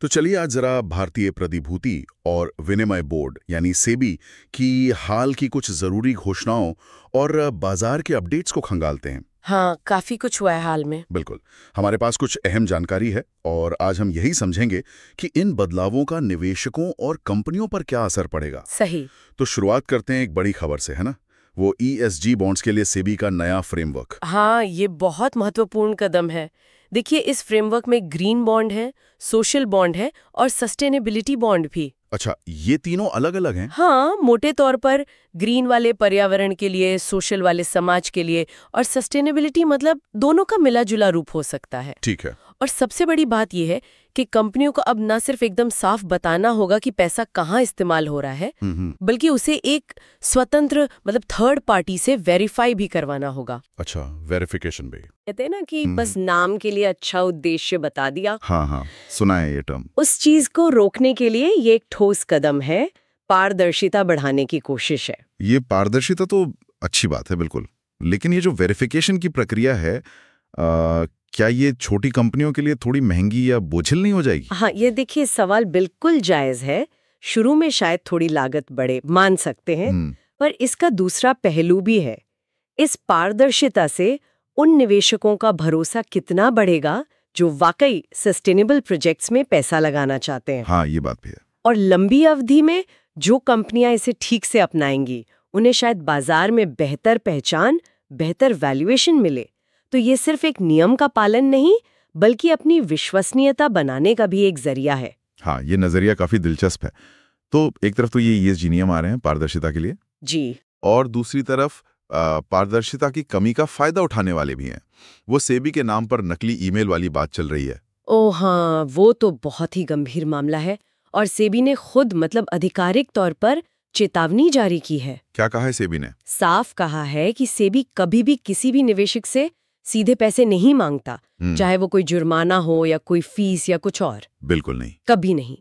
तो चलिए आज जरा भारतीय प्रतिभूति और विनिमय बोर्ड यानी सेबी की हाल की कुछ जरूरी घोषणाओं और बाजार के अपडेट्स को खंगालते हैं। हाँ, काफी कुछ हुआ है हाल में। बिल्कुल। हमारे पास कुछ अहम जानकारी है और आज हम यही समझेंगे कि इन बदलावों का निवेशकों और कंपनियों पर क्या असर पड़ेगा। सही। तो शुरुआत करते हैं एक बड़ी खबर से, है ना? वो ईएसजी बॉन्ड्स के लिए सेबी का नया फ्रेमवर्क। हाँ, ये बहुत महत्वपूर्ण कदम है। देखिए, इस फ्रेमवर्क में ग्रीन बॉन्ड है, सोशल बॉन्ड है और सस्टेनेबिलिटी बॉन्ड भी। अच्छा, ये तीनों अलग अलग हैं? हाँ, मोटे तौर पर ग्रीन वाले पर्यावरण के लिए, सोशल वाले समाज के लिए और सस्टेनेबिलिटी मतलब दोनों का मिला जुला रूप हो सकता है। ठीक है। और सबसे बड़ी बात यह है कि कंपनियों को अब न सिर्फ एकदम साफ बताना होगा कि पैसा कहाँ इस्तेमाल हो रहा है, बल्कि उसे एक स्वतंत्र मतलब थर्ड पार्टी से वेरीफाई भी करवाना होगा। अच्छा, वेरिफिकेशन भी। कहते हैं ना कि बस नाम के लिए अच्छा उद्देश्य बता दिया। हाँ हाँ, सुना है ये टर्म। उस चीज को रोकने के लिए ये एक ठोस कदम है, पारदर्शिता बढ़ाने की कोशिश है। ये पारदर्शिता तो अच्छी बात है, बिल्कुल। लेकिन ये जो वेरिफिकेशन की प्रक्रिया है, क्या ये छोटी कंपनियों के लिए थोड़ी महंगी या बोझिल नहीं हो जाएगी? हाँ, ये देखिए सवाल बिल्कुल जायज है। शुरू में शायद थोड़ी लागत बढ़े, मान सकते हैं, पर इसका दूसरा पहलू भी है। इस पारदर्शिता से उन निवेशकों का भरोसा कितना बढ़ेगा जो वाकई सस्टेनेबल प्रोजेक्ट्स में पैसा लगाना चाहते हैं। हाँ, ये बात भी है। और लंबी अवधि में जो कंपनियां इसे ठीक से अपनाएंगी, उन्हें शायद बाजार में बेहतर पहचान, बेहतर वैल्यूएशन मिले। तो ये सिर्फ एक नियम का पालन नहीं, बल्कि अपनी विश्वसनीयता बनाने का भी एक जरिया है। हाँ, ये नजरिया काफी दिलचस्प है। तो एक तरफ तो ये ईएसजी नियम आ रहे हैं पारदर्शिता के लिए, जी, और दूसरी तरफ पारदर्शिता की कमी का फायदा उठाने वाले भी हैं। वो सेबी के नाम पर नकली ईमेल वाली बात चल रही है। ओ हाँ, वो तो बहुत ही गंभीर मामला है और सेबी ने खुद मतलब आधिकारिक तौर पर चेतावनी जारी की है। क्या कहा है सेबी ने? साफ कहा है कि सेबी कभी भी किसी भी निवेशक से सीधे पैसे नहीं मांगता, चाहे वो कोई जुर्माना हो या कोई फीस या कुछ और। बिल्कुल नहीं। कभी नहीं।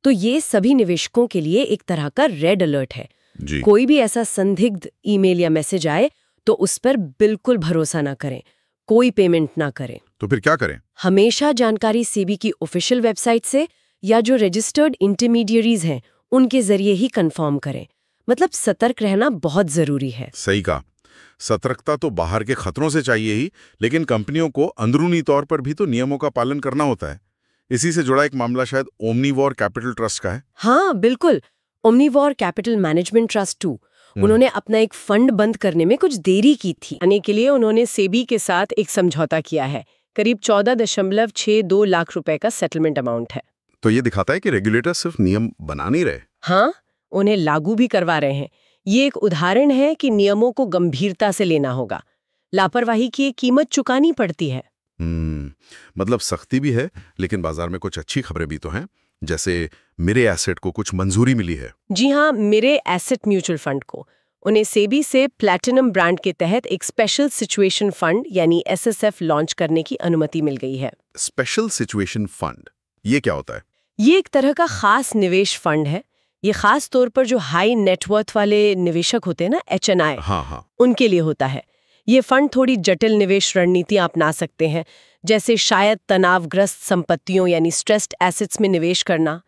तो ये सभी निवेशकों के लिए एक तरह का रेड अलर्ट है। जी। कोई भी ऐसा संदिग्ध ईमेल या मैसेज आए तो उस पर बिल्कुल भरोसा ना करें, कोई पेमेंट ना करें। तो फिर क्या करें? हमेशा जानकारी सेबी की ऑफिशियल वेबसाइट से या जो रजिस्टर्ड इंटरमीडियरीज हैं उनके जरिए ही कंफर्म करें। मतलब सतर्क रहना बहुत जरूरी है। सही कहा। सतर्कता तो बाहर के खतरों से चाहिए ही, लेकिन कंपनियों को अंदरूनी तौर पर भी तो नियमों का पालन करना होता है। इसी से जुड़ा एक मामला शायद ओमनीवॉर कैपिटल ट्रस्ट का है। हाँ बिल्कुल, ओमनीवॉर कैपिटल मैनेजमेंट ट्रस्ट 2। उन्होंने अपना एक फंड बंद करने में कुछ देरी की थी। आने के लिए उन्होंने सेबी के साथ एक समझौता किया है। करीब 14.62 लाख रुपए का सेटलमेंट अमाउंट है। तो ये दिखाता है कि रेगुलेटर सिर्फ नियम बना नहीं रहे। हाँ, उन्हें लागू भी करवा रहे हैं। ये एक उदाहरण है कि नियमों को गंभीरता से लेना होगा। लापरवाही की एक कीमत चुकानी पड़ती है। मतलब सख्ती भी है, लेकिन बाजार में कुछ अच्छी खबरें भी तो हैं। जैसे मेरे एसेट को कुछ मंजूरी मिली है। जी हाँ, मेरे एसेट म्यूचुअल फंड को उन्हें सेबी से प्लैटिनम ब्रांड के तहत एक स्पेशल सिचुएशन फंड यानी एसएसएफ लॉन्च करने की अनुमति मिल गई है। स्पेशल सिचुएशन फंड, ये क्या होता है? ये एक तरह का खास निवेश फंड है। ये खास तौर पर जो हाई नेटवर्थ वाले निवेशक होते हैं ना, एचएनआई, हाँ, उनके लिए होता है। ये फंड थोड़ी जटिल निवेश रणनीतियां अपना सकते हैं, जैसे शायद तनावग्रस्त संपत्तियों यानी स्ट्रेस्ड एसेट्स में निवेश करना।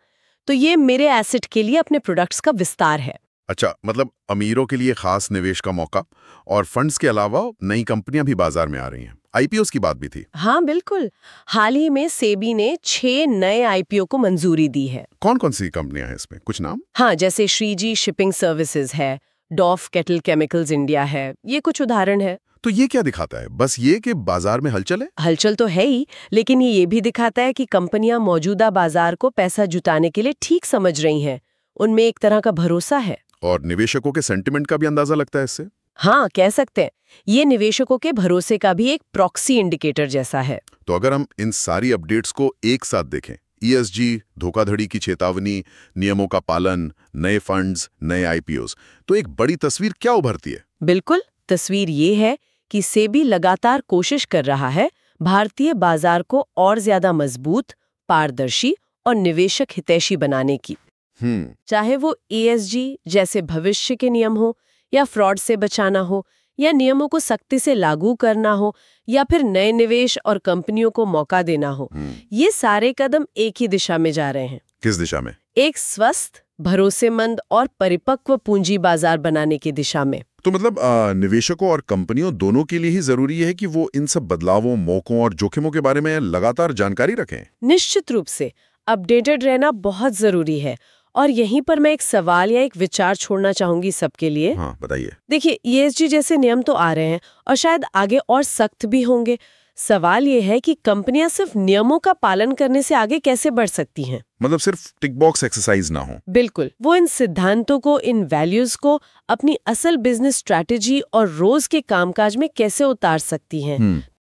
तो ये मेरे एसेट के लिए अपने प्रोडक्ट्स का विस्तार है। अच्छा, मतलब अमीरों के लिए खास निवेश का मौका, और फंड्स के अलावा नई कंपनियां भी बाजार में आ रही हैं। आईपीओस की बात भी थी। हाँ बिल्कुल, हाल ही में सेबी ने 6 नए आईपीओ को मंजूरी दी है। कौन कौन सी कंपनियां हैं इसमें, कुछ नाम? हाँ, जैसे श्रीजी शिपिंग सर्विसेज है, डॉफ केटल केमिकल्स इंडिया है, ये कुछ उदाहरण है। तो ये क्या दिखाता है? बस ये कि बाजार में हलचल है? हलचल तो है ही, लेकिन ये भी दिखाता है कि कंपनियां मौजूदा बाजार को पैसा जुटाने के लिए ठीक समझ रही हैं। उनमें एक तरह का भरोसा है। और निवेशकों के सेंटिमेंट का भी अंदाजा लगता है इससे। हाँ, कह सकते हैं। ये निवेशकों के भरोसे का भी एक प्रॉक्सी इंडिकेटर जैसा है। तो अगर हम इन सारी अपडेट्स को एक साथ देखें, ईएसजी, धोखाधड़ी की चेतावनी, नियमों का पालन, नए फंड्स, नए आईपीओस, तो एक बड़ी तस्वीर क्या उभरती है? बिल्कुल, तस्वीर ये है कि सेबी लगातार कोशिश कर रहा है भारतीय बाजार को और ज्यादा मजबूत, पारदर्शी और निवेशक हितैषी बनाने की। चाहे वो ईएसजी जैसे भविष्य के नियम हो, या फ्रॉड से बचाना हो, या नियमों को सख्ती से लागू करना हो या फिर नए निवेश और कंपनियों को मौका देना हो, ये सारे कदम एक ही दिशा में जा रहे हैं। किस दिशा में? एक स्वस्थ, भरोसेमंद और परिपक्व पूंजी बाजार बनाने की दिशा में। तो मतलब निवेशकों और कंपनियों दोनों के लिए ही जरूरी है कि वो इन सब बदलावों, मौकों और जोखिमों के बारे में लगातार जानकारी रखें। निश्चित रूप से अपडेटेड रहना बहुत जरूरी है। और यहीं पर मैं एक सवाल या एक विचार छोड़ना चाहूंगी सबके लिए। हाँ, बताइए। देखिए, ESG जैसे नियम तो आ रहे हैं और शायद आगे और सख्त भी होंगे। सवाल ये है कि कंपनियां सिर्फ नियमों का पालन करने से आगे कैसे बढ़ सकती हैं? मतलब सिर्फ टिक बॉक्स एक्सरसाइज ना हो। बिल्कुल, वो इन सिद्धांतों को, इन वैल्यूज को अपनी असल बिजनेस स्ट्रैटेजी और रोज के कामकाज में कैसे उतार सकती हैं।